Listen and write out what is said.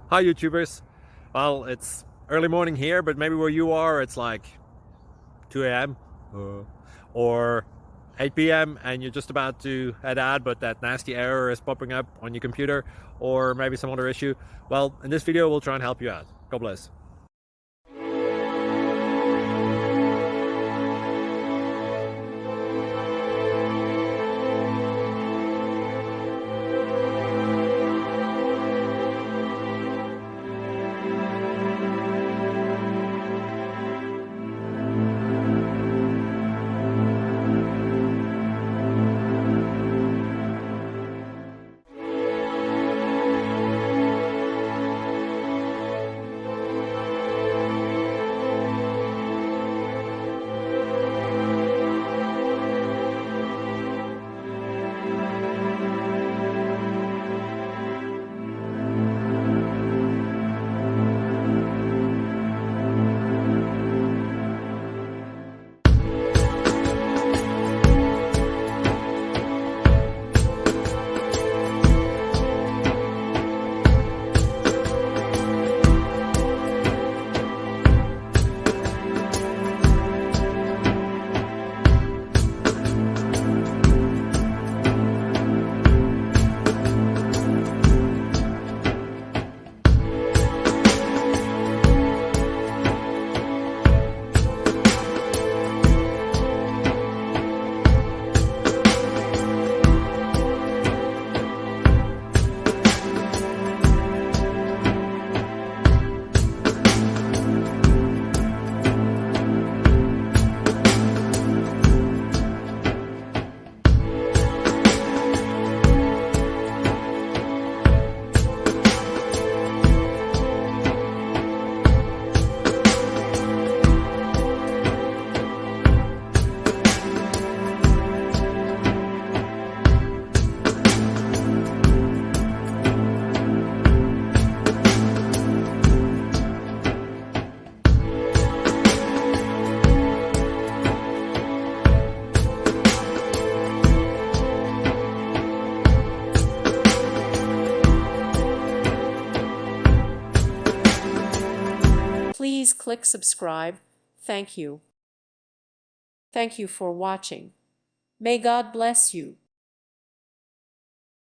Hi YouTubers. Well, it's early morning here, but maybe where you are it's like 2 a.m. or 8 p.m. and you're just about to head out, but that nasty error is popping up on your computer, or maybe some other issue. Well, in this video we'll try and help you out. God bless. Please click subscribe. Thank you. Thank you for watching. May God bless you.